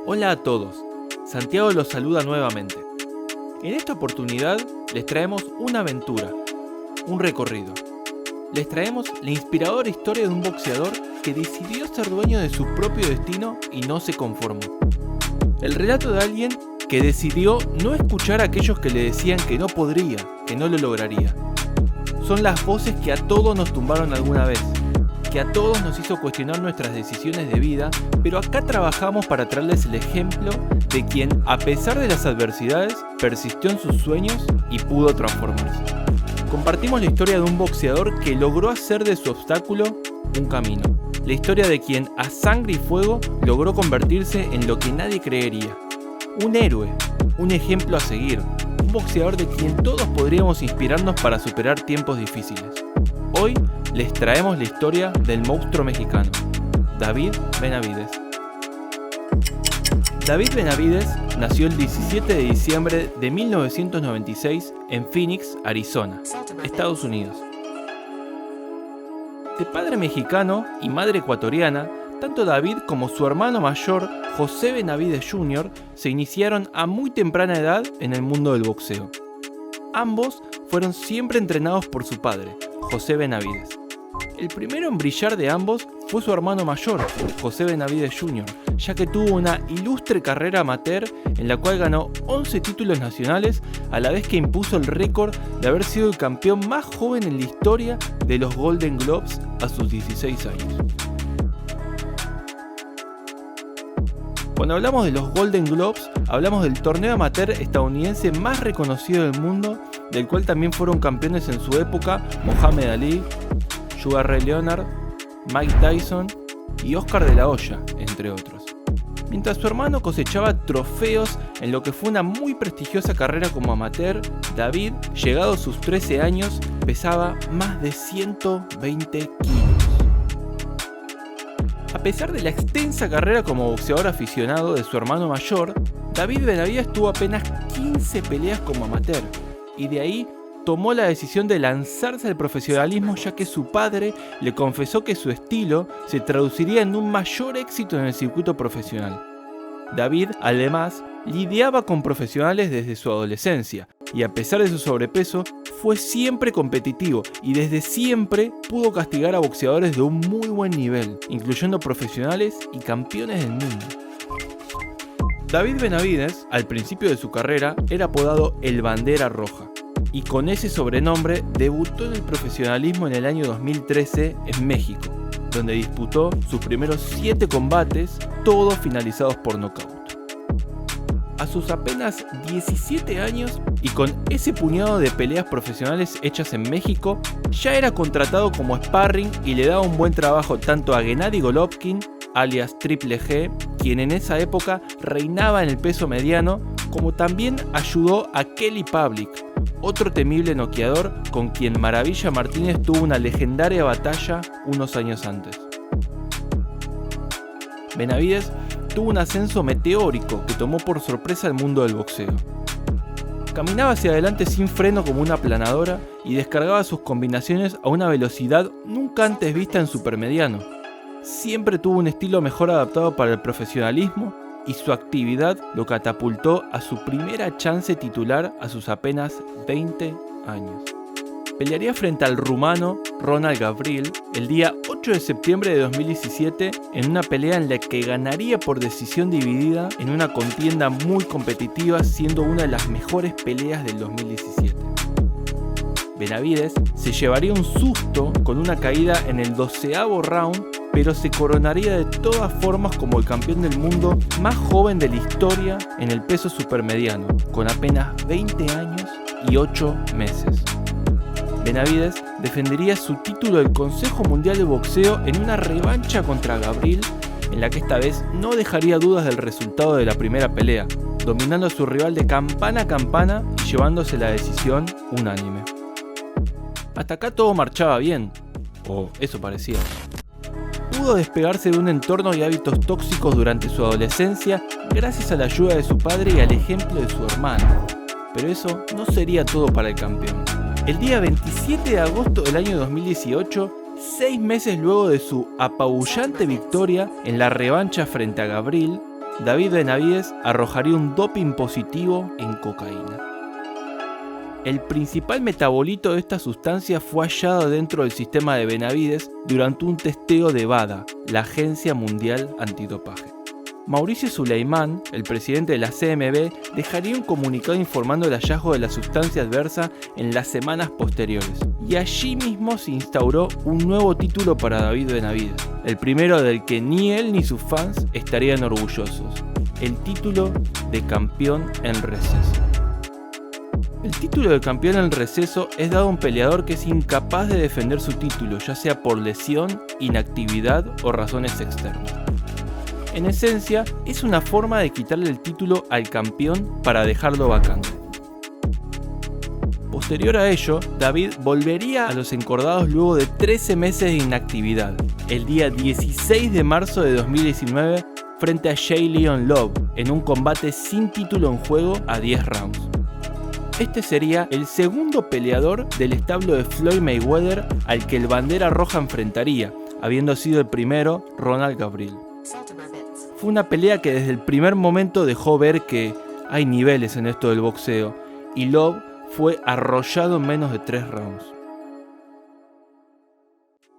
Hola a todos, Santiago los saluda nuevamente. En esta oportunidad les traemos una aventura, un recorrido. Les traemos la inspiradora historia de un boxeador que decidió ser dueño de su propio destino y no se conformó. El relato de alguien que decidió no escuchar a aquellos que le decían que no podría, que no lo lograría. Son las voces que a todos nos tumbaron alguna vez, que a todos nos hizo cuestionar nuestras decisiones de vida, pero acá trabajamos para traerles el ejemplo de quien, a pesar de las adversidades, persistió en sus sueños y pudo transformarse. Compartimos la historia de un boxeador que logró hacer de su obstáculo un camino. La historia de quien, a sangre y fuego, logró convertirse en lo que nadie creería. Un héroe, un ejemplo a seguir, un boxeador de quien todos podríamos inspirarnos para superar tiempos difíciles. Hoy les traemos la historia del monstruo mexicano, David Benavides. David Benavides nació el 17 de diciembre de 1996 en Phoenix, Arizona, Estados Unidos. De padre mexicano y madre ecuatoriana, tanto David como su hermano mayor, José Benavides Jr., se iniciaron a muy temprana edad en el mundo del boxeo. Ambos fueron siempre entrenados por su padre, José Benavides. El primero en brillar de ambos fue su hermano mayor, José Benavides Jr., ya que tuvo una ilustre carrera amateur en la cual ganó 11 títulos nacionales, a la vez que impuso el récord de haber sido el campeón más joven en la historia de los Golden Gloves a sus 16 años. Cuando hablamos de los Golden Gloves, hablamos del torneo amateur estadounidense más reconocido del mundo, del cual también fueron campeones en su época Muhammad Ali, Sugar Ray Leonard, Mike Tyson y Oscar de la Hoya, entre otros. Mientras su hermano cosechaba trofeos en lo que fue una muy prestigiosa carrera como amateur, David, llegado a sus 13 años, pesaba más de 120 kilos. A pesar de la extensa carrera como boxeador aficionado de su hermano mayor, David Benavides tuvo apenas 15 peleas como amateur, y de ahí tomó la decisión de lanzarse al profesionalismo, ya que su padre le confesó que su estilo se traduciría en un mayor éxito en el circuito profesional. David, además, lidiaba con profesionales desde su adolescencia, y a pesar de su sobrepeso, fue siempre competitivo y desde siempre pudo castigar a boxeadores de un muy buen nivel, incluyendo profesionales y campeones del mundo. David Benavides, al principio de su carrera, era apodado el Bandera Roja, y con ese sobrenombre debutó en el profesionalismo en el año 2013 en México, donde disputó sus primeros 7 combates, todos finalizados por nocaut. A sus apenas 17 años y con ese puñado de peleas profesionales hechas en México, ya era contratado como sparring y le daba un buen trabajo tanto a Gennady Golovkin, alias Triple G, quien en esa época reinaba en el peso mediano, como también ayudó a Kelly Pavlik, otro temible noqueador con quien Maravilla Martínez tuvo una legendaria batalla unos años antes. Benavides tuvo un ascenso meteórico que tomó por sorpresa el mundo del boxeo. Caminaba hacia adelante sin freno como una planadora y descargaba sus combinaciones a una velocidad nunca antes vista en supermediano. Siempre tuvo un estilo mejor adaptado para el profesionalismo y su actividad lo catapultó a su primera chance titular a sus apenas 20 años. Pelearía frente al rumano Ronald Gavril el día 8 de septiembre de 2017 en una pelea en la que ganaría por decisión dividida en una contienda muy competitiva, siendo una de las mejores peleas del 2017. Benavides se llevaría un susto con una caída en el 12º round, pero se coronaría de todas formas como el campeón del mundo más joven de la historia en el peso supermediano, con apenas 20 años y 8 meses. Benavides defendería su título del Consejo Mundial de Boxeo en una revancha contra Gavril, en la que esta vez no dejaría dudas del resultado de la primera pelea, dominando a su rival de campana a campana y llevándose la decisión unánime. Hasta acá todo marchaba bien, o eso parecía. Pudo despegarse de un entorno y hábitos tóxicos durante su adolescencia gracias a la ayuda de su padre y al ejemplo de su hermano. Pero eso no sería todo para el campeón. El día 27 de agosto del año 2018, 6 meses luego de su apabullante victoria en la revancha frente a Gavril, David Benavidez arrojaría un doping positivo en cocaína. El principal metabolito de esta sustancia fue hallado dentro del sistema de Benavidez durante un testeo de WADA, la Agencia Mundial Antidopaje. Mauricio Sulaimán, el presidente de la CMB, dejaría un comunicado informando del hallazgo de la sustancia adversa en las semanas posteriores, y allí mismo se instauró un nuevo título para David Benavidez, el primero del que ni él ni sus fans estarían orgullosos, el título de campeón en receso. El título de campeón en receso es dado a un peleador que es incapaz de defender su título, ya sea por lesión, inactividad o razones externas. En esencia, es una forma de quitarle el título al campeón para dejarlo vacante. Posterior a ello, David volvería a los encordados luego de 13 meses de inactividad, el día 16 de marzo de 2019 frente a J'Leon Love, en un combate sin título en juego a 10 rounds. Este sería el segundo peleador del establo de Floyd Mayweather al que el bandera roja enfrentaría, habiendo sido el primero Ronald Gabriel. Fue una pelea que desde el primer momento dejó ver que hay niveles en esto del boxeo, y Love fue arrollado en menos de 3 rounds.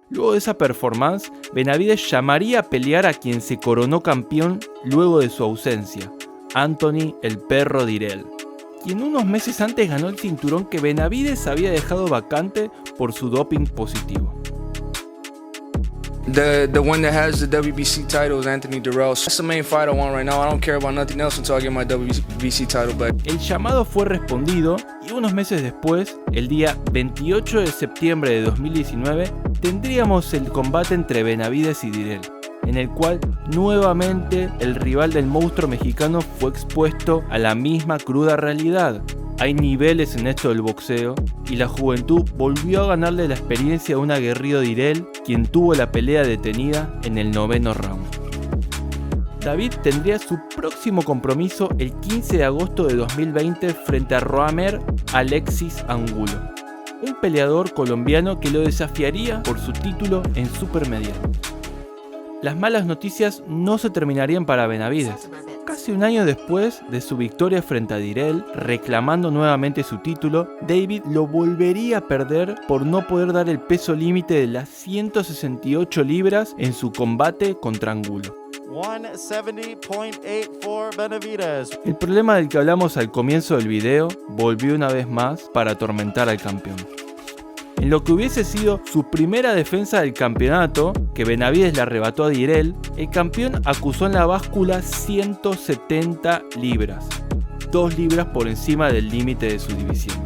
Luego de esa performance, Benavidez llamaría a pelear a quien se coronó campeón luego de su ausencia, Anthony el Perro Dirrell, quien unos meses antes ganó el cinturón que Benavidez había dejado vacante por su doping positivo. The one that has the WBC title is Anthony Dirrell. That's the main fight I want right now. I don't care about nothing else until I get my WBC title back. El llamado fue respondido y unos meses después, el día 28 de septiembre de 2019, tendríamos el combate entre Benavidez y Dirrell, en el cual nuevamente el rival del monstruo mexicano fue expuesto a la misma cruda realidad. Hay niveles en esto del boxeo y la juventud volvió a ganarle la experiencia a un aguerrido Dirrell, quien tuvo la pelea detenida en el 9º round. David tendría su próximo compromiso el 15 de agosto de 2020 frente a Roamer Alexis Angulo, un peleador colombiano que lo desafiaría por su título en supermediano. Las malas noticias no se terminarían para Benavidez. Casi un año después de su victoria frente a Dirrell, reclamando nuevamente su título, David lo volvería a perder por no poder dar el peso límite de las 168 libras en su combate contra Angulo. 170.84 Benavidez. El problema del que hablamos al comienzo del video volvió una vez más para atormentar al campeón. En lo que hubiese sido su primera defensa del campeonato, que Benavidez le arrebató a Dirrell, el campeón acusó en la báscula 170 libras, 2 libras por encima del límite de su división.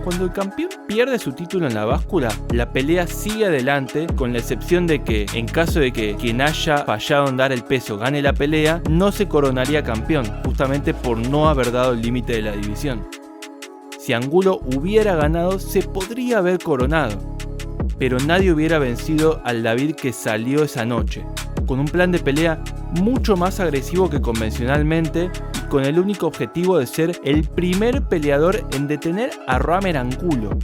Cuando el campeón pierde su título en la báscula, la pelea sigue adelante, con la excepción de que, en caso de que quien haya fallado en dar el peso gane la pelea, no se coronaría campeón, justamente por no haber dado el límite de la división. Si Angulo hubiera ganado, se podría haber coronado, pero nadie hubiera vencido al David que salió esa noche, con un plan de pelea mucho más agresivo que convencionalmente y con el único objetivo de ser el primer peleador en detener a Roamer Angulo,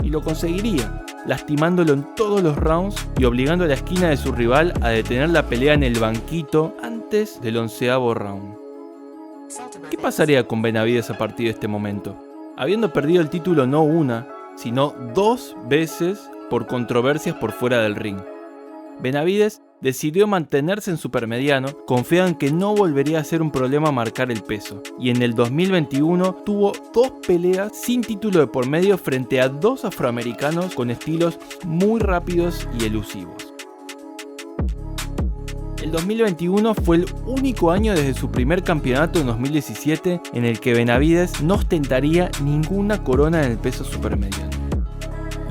y lo conseguiría, lastimándolo en todos los rounds y obligando a la esquina de su rival a detener la pelea en el banquito antes del 11º round. ¿Qué pasaría con Benavidez a partir de este momento? Habiendo perdido el título no una, sino 2 veces por controversias por fuera del ring, Benavidez decidió mantenerse en supermediano, confiado en que no volvería a ser un problema marcar el peso, y en el 2021 tuvo 2 peleas sin título de por medio frente a 2 afroamericanos con estilos muy rápidos y elusivos. El 2021 fue el único año desde su primer campeonato en 2017 en el que Benavidez no ostentaría ninguna corona en el peso supermediano.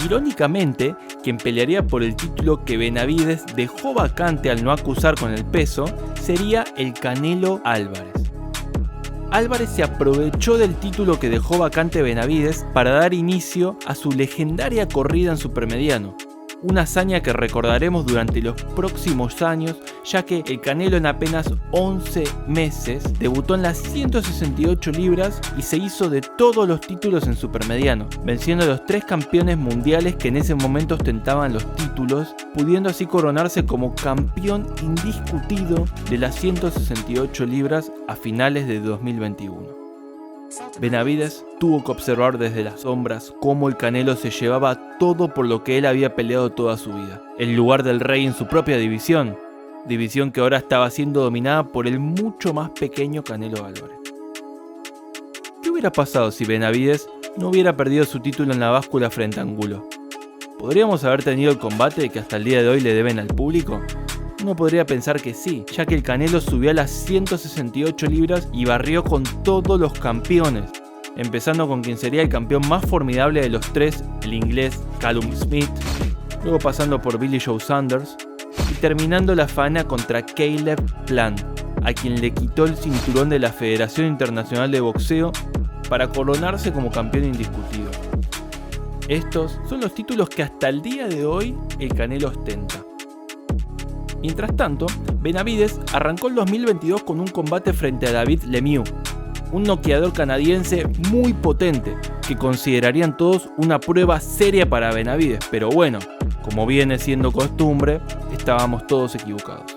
Irónicamente, quien pelearía por el título que Benavidez dejó vacante al no acusar con el peso sería el Canelo Álvarez. Álvarez se aprovechó del título que dejó vacante Benavidez para dar inicio a su legendaria corrida en supermediano, una hazaña que recordaremos durante los próximos años ya que el Canelo en apenas 11 meses debutó en las 168 libras y se hizo de todos los títulos en supermediano, venciendo a los 3 campeones mundiales que en ese momento ostentaban los títulos, pudiendo así coronarse como campeón indiscutido de las 168 libras a finales de 2021. Benavidez tuvo que observar desde las sombras cómo el Canelo se llevaba todo por lo que él había peleado toda su vida, el lugar del rey en su propia división que ahora estaba siendo dominada por el mucho más pequeño Canelo Álvarez. ¿Qué hubiera pasado si Benavidez no hubiera perdido su título en la báscula frente a Angulo? ¿Podríamos haber tenido el combate que hasta el día de hoy le deben al público? Uno podría pensar que sí, ya que el Canelo subió a las 168 libras y barrió con todos los campeones, empezando con quien sería el campeón más formidable de los 3, el inglés Callum Smith, luego pasando por Billy Joe Saunders y terminando la faena contra Caleb Plant, a quien le quitó el cinturón de la Federación Internacional de Boxeo para coronarse como campeón indiscutido. Estos son los títulos que hasta el día de hoy el Canelo ostenta. Mientras tanto, Benavidez arrancó el 2022 con un combate frente a David Lemieux, un noqueador canadiense muy potente, que considerarían todos una prueba seria para Benavidez, pero bueno, como viene siendo costumbre, estábamos todos equivocados.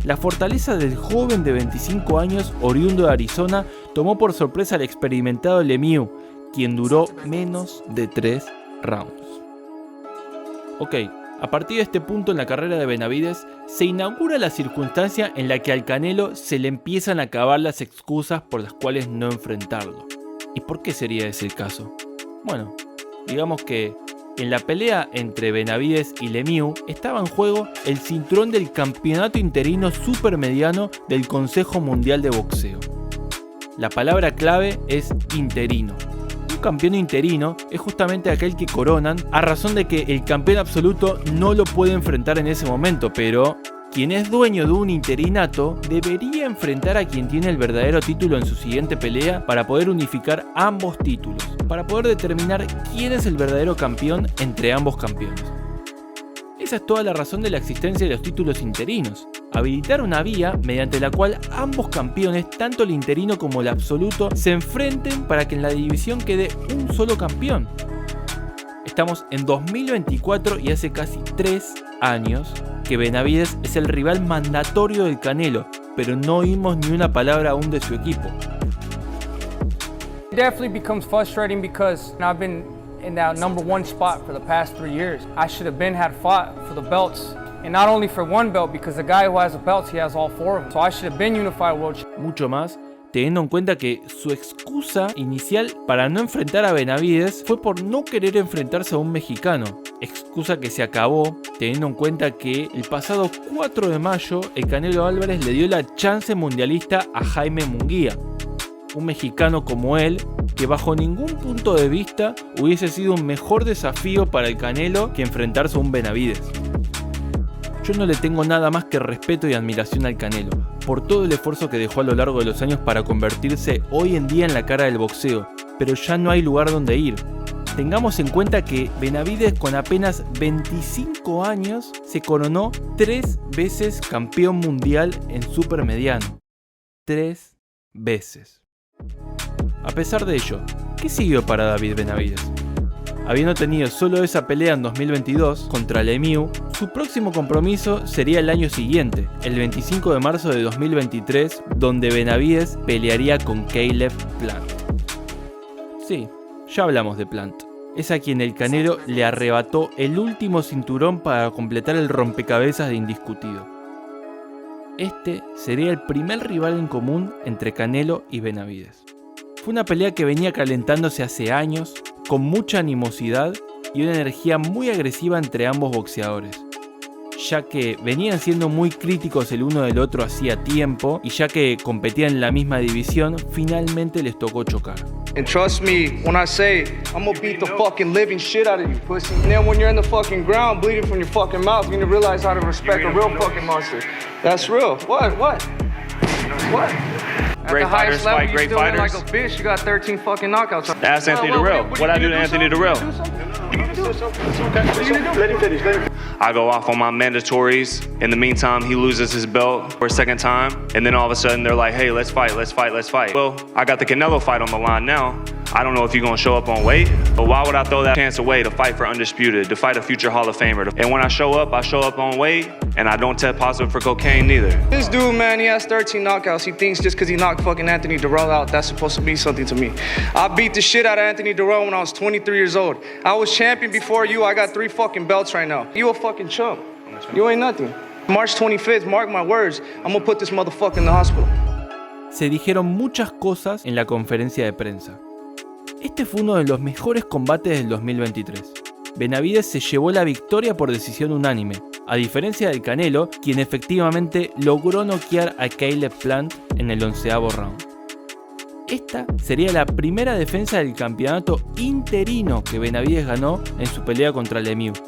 La fortaleza del joven de 25 años, oriundo de Arizona, tomó por sorpresa al experimentado Lemieux, quien duró menos de 3 rounds. Ok. A partir de este punto en la carrera de Benavidez, se inaugura la circunstancia en la que al Canelo se le empiezan a acabar las excusas por las cuales no enfrentarlo. ¿Y por qué sería ese el caso? Bueno, digamos que en la pelea entre Benavidez y Lemieux estaba en juego el cinturón del campeonato interino supermediano del Consejo Mundial de Boxeo. La palabra clave es interino. Un campeón interino es justamente aquel que coronan a razón de que el campeón absoluto no lo puede enfrentar en ese momento, pero quien es dueño de un interinato debería enfrentar a quien tiene el verdadero título en su siguiente pelea para poder unificar ambos títulos, para poder determinar quién es el verdadero campeón entre ambos campeones. Esa es toda la razón de la existencia de los títulos interinos. Habilitar una vía mediante la cual ambos campeones, tanto el interino como el absoluto, se enfrenten para que en la división quede un solo campeón. Estamos en 2024 y hace casi 3 años que Benavidez es el rival mandatorio del Canelo, pero no oímos ni una palabra aún de su equipo. It definitely becomes frustrating because I've been in that number 1 spot for the past 3 years. I should have had fought for the belts. And not only for one belt, because the guy who has the belts, he has all 4 of them. So I should have been unified world champion. Mucho más, teniendo en cuenta que su excusa inicial para no enfrentar a Benavidez fue por no querer enfrentarse a un mexicano. Excusa que se acabó teniendo en cuenta que el pasado 4 de mayo el Canelo Álvarez le dio la chance mundialista a Jaime Munguía, un mexicano como él que bajo ningún punto de vista hubiese sido un mejor desafío para el Canelo que enfrentarse a un Benavidez. Yo no le tengo nada más que respeto y admiración al Canelo, por todo el esfuerzo que dejó a lo largo de los años para convertirse hoy en día en la cara del boxeo, pero ya no hay lugar donde ir. Tengamos en cuenta que Benavidez con apenas 25 años se coronó 3 veces campeón mundial en supermediano. 3 veces. A pesar de ello, ¿qué siguió para David Benavidez? Habiendo tenido solo esa pelea en 2022 contra Lemieux, su próximo compromiso sería el año siguiente, el 25 de marzo de 2023, donde Benavidez pelearía con Caleb Plant. Sí, ya hablamos de Plant. Es a quien el Canelo le arrebató el último cinturón para completar el rompecabezas de indiscutido. Este sería el primer rival en común entre Canelo y Benavidez. Fue una pelea que venía calentándose hace años, con mucha animosidad y una energía muy agresiva entre ambos boxeadores, ya que venían siendo muy críticos el uno del otro hacía tiempo y ya que competían en la misma división, finalmente les tocó chocar. And trust me when I say I'm gonna beat the fucking living shit out of you, pussy. And then when you're in the fucking ground bleeding from your fucking mouth, you're gonna realize how to respect a real fucking monster. That's real. What? Great fighters fight great fighters. Like a bitch, you got 13 fucking knockouts. Ask Anthony Durrell. What I do to Anthony Durrell? Let him finish. I go off on my mandatories. In the meantime, he loses his belt for a second time. And then all of a sudden, they're like, hey, let's fight. Well, I got the Canelo fight on the line now. I don't know if you're going to show up on weight, but why would I throw that chance away to fight for Undisputed, to fight a future Hall of Famer? And when I show up on weight, and I don't test positive for cocaine neither. This dude, man, he has 13 knockouts. He thinks just because he knocked fucking Anthony Durrell out, that's supposed to mean something to me. I beat the shit out of Anthony Durrell when I was 23 years old. I was champion before you. I got 3 fucking belts right now. You a fucking chump. You ain't nothing. March 25th, mark my words, I'm gonna put this motherfucker in the hospital. Se dijeron muchas cosas en la conferencia de prensa. Este fue uno de los mejores combates del 2023. Benavidez se llevó la victoria por decisión unánime, a diferencia del Canelo, quien efectivamente logró noquear a Caleb Plant en el 11º round. Esta sería la primera defensa del campeonato interino que Benavidez ganó en su pelea contra Lemieux.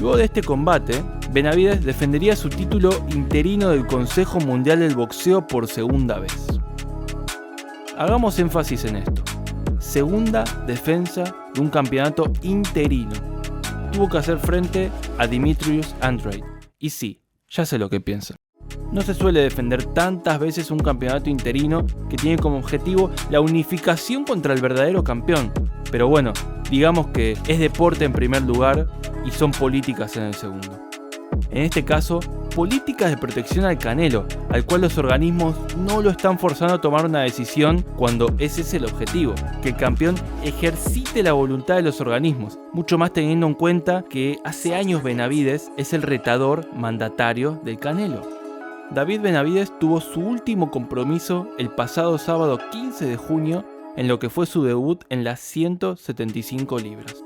Luego de este combate, Benavidez defendería su título interino del Consejo Mundial del Boxeo por segunda vez. Hagamos énfasis en esto. Segunda defensa de un campeonato interino. Tuvo que hacer frente a Demetrius Andrade. Y sí, ya sé lo que piensa. No se suele defender tantas veces un campeonato interino que tiene como objetivo la unificación contra el verdadero campeón. Pero bueno, digamos que es deporte en primer lugar y son políticas en el segundo. En este caso, políticas de protección al Canelo, al cual los organismos no lo están forzando a tomar una decisión cuando ese es el objetivo, que el campeón ejercite la voluntad de los organismos, mucho más teniendo en cuenta que hace años Benavidez es el retador mandatario del Canelo. David Benavidez tuvo su último compromiso el pasado sábado 15 de junio en lo que fue su debut en las 175 libras.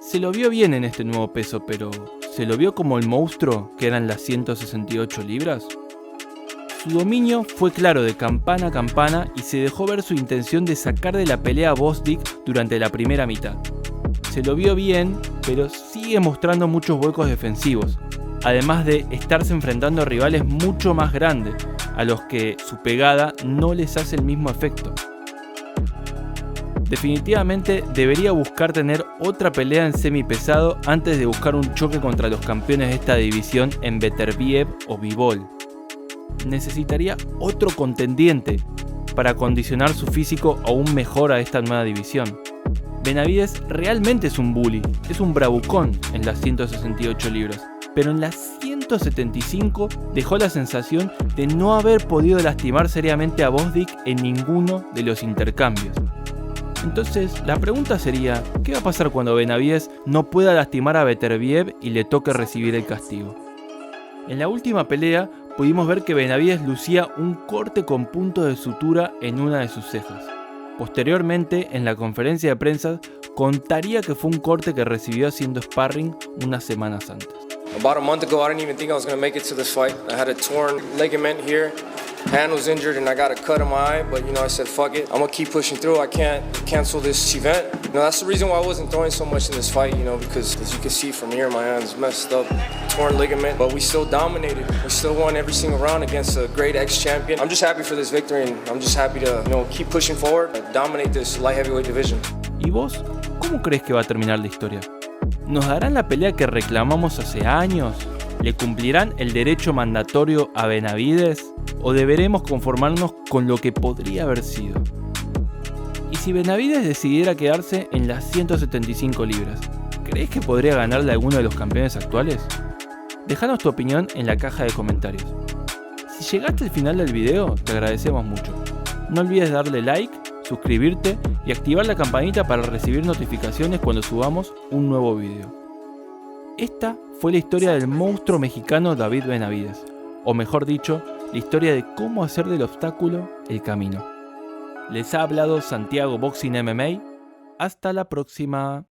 Se lo vio bien en este nuevo peso, pero ¿se lo vio como el monstruo que eran las 168 libras? Su dominio fue claro de campana a campana y se dejó ver su intención de sacar de la pelea a Bostic durante la primera mitad. Se lo vio bien, pero sigue mostrando muchos huecos defensivos, además de estarse enfrentando a rivales mucho más grandes, a los que su pegada no les hace el mismo efecto. Definitivamente debería buscar tener otra pelea en semipesado antes de buscar un choque contra los campeones de esta división en Beterbiev o Bivol. Necesitaría otro contendiente para acondicionar su físico aún mejor a esta nueva división. Benavidez realmente es un bully, es un bravucón en las 168 libras, pero en las 175 dejó la sensación de no haber podido lastimar seriamente a Bostic en ninguno de los intercambios. Entonces, la pregunta sería, ¿qué va a pasar cuando Benavidez no pueda lastimar a Beterbiev y le toque recibir el castigo? En la última pelea, pudimos ver que Benavidez lucía un corte con punto de sutura en una de sus cejas. Posteriormente, en la conferencia de prensa, contaría que fue un corte que recibió haciendo sparring unas semanas antes. About a month ago, I didn't even think I was going to make it to this fight. I had a torn ligament here. Hand was injured and I got a cut in my eye, but I said fuck it. I'm gonna keep pushing through. I can't cancel this event. That's the reason why I wasn't throwing so much in this fight, because as you can see from here, my hand's messed up, torn ligament, but we still dominated. We still won every single round against a great ex-champion. I'm just happy for this victory and I'm just happy to, keep pushing forward and dominate this light heavyweight division. ¿Y vos? ¿Cómo crees que va a terminar la historia? ¿Nos darán la pelea que reclamamos hace años? ¿Le cumplirán el derecho mandatorio a Benavidez? ¿O deberemos conformarnos con lo que podría haber sido? Y si Benavidez decidiera quedarse en las 175 libras, ¿crees que podría ganarle a alguno de los campeones actuales? Déjanos tu opinión en la caja de comentarios. Si llegaste al final del video, te agradecemos mucho. No olvides darle like, suscribirte y activar la campanita para recibir notificaciones cuando subamos un nuevo video. Esta fue la historia del monstruo mexicano David Benavidez, o mejor dicho, la historia de cómo hacer del obstáculo el camino. Les ha hablado Santiago Boxing MMA. Hasta la próxima.